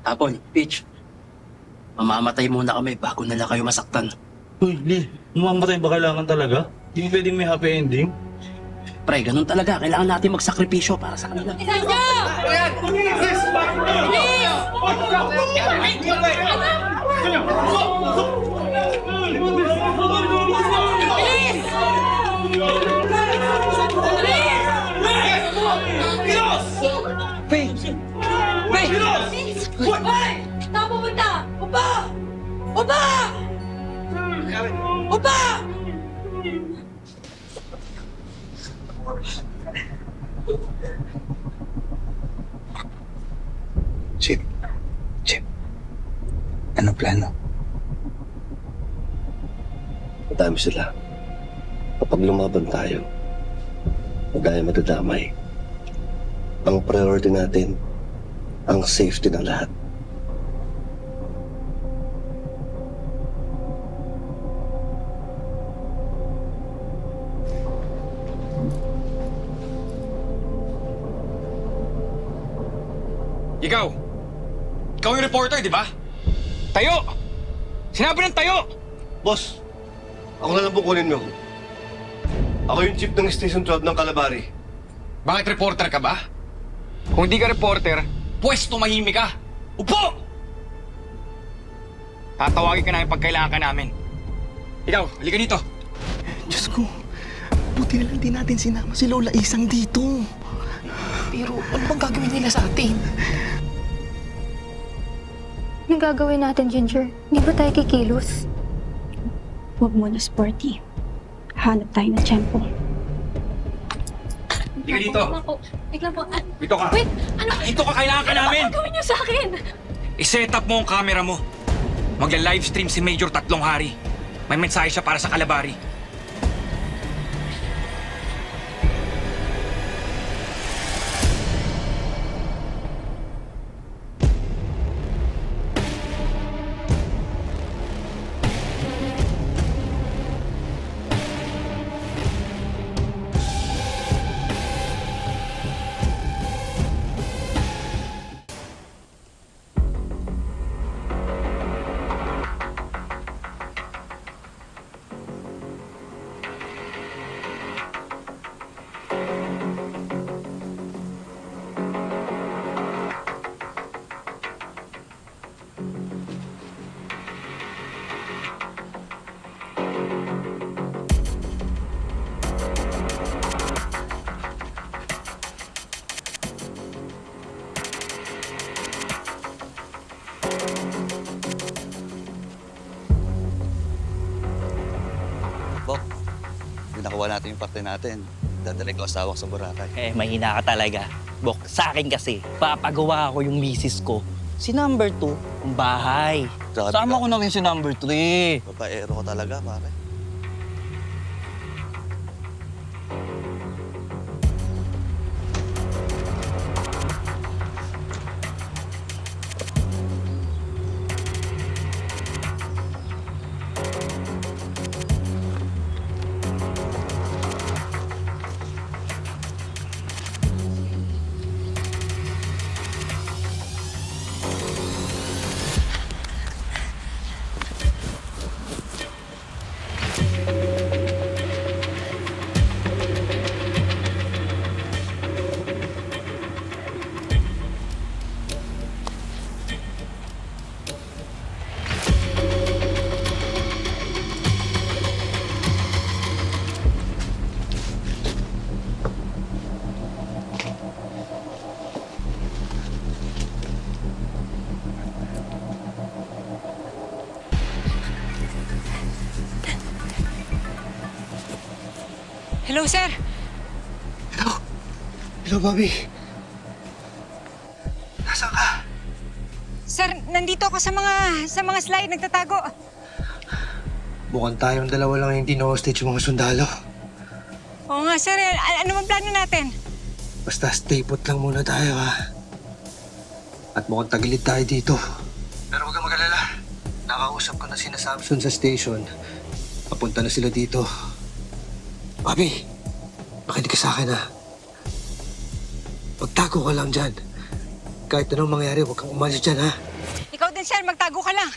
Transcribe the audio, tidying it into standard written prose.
Apple, Peach, mamamatay muna kami bago na lang kayo masaktan. Uy, Lee, mamamatay ba kailangan talaga? Hindi pwedeng may happy ending? Pre, ganun talaga. Kailangan natin magsakripisyo para sa kanila. Faye! Faye! Saan pupunta? Opa! Opa! Opa! Chip. Chip. Ano plano? Madami sila. Kapag lumaban tayo, madami madadamay. Ang priority natin, ang safety ng lahat. Ikaw! Ikaw yung reporter, di ba? Tayo! Sinabi ng tayo! Boss, ako na lang kunin mo. Ako yung chief ng Station 12 ng Calabari. Bakit reporter ka ba? Kung di ka reporter, pwes tumahimik ka! Upo! Tatawagin ka namin pag kailangan ka namin. Ikaw, halika dito. Diyos ko, buti na lang din natin sinama si Lola Isang dito. Pero ano bang gagawin nila sa atin? Anong gagawin natin, Ginger? Hindi ba tayo kikilos? Huwag mo na, Sporty. Hanap tayo ng tiyempo. Halika dito. Bigla po. Dito ka. Wait! Ano? Dito ka, kailangan ka namin! Ano gawin niyo sa akin? I-set up mo ang camera mo. Magla-livestream si Major 3 hari. May mensahe siya para sa Calabari. Bok, nakuha natin yung parte natin. Dadalay ko asawak sa Boracay. Eh, mahina ka talaga. Bok, sa akin kasi, papagawa ko yung misis ko. Si number 2, ang bahay. Grabe Sama ka. ko na rin si number 3. Babaero ko talaga, pare. Hello, sir. Hello, Bobby. Nasaan ka? Sir, nandito ako sa mga slide, nagtatago. Mukhang tayong dalawa lang hindi na-hostage yung mga sundalo. Oo nga, sir. Ano bang plano natin? Basta stay put lang muna tayo, ha? At mukhang tagilid tayo dito. Pero huwag kang mag-alala. Nakausap ko na sina Samson sa station. Papunta na sila dito. Bobby, makinig ka sa akin, ha? Magtago ka lang dyan. Kahit anong mangyari, huwag kang umalis dyan, ha? sir. Magtago ka lang.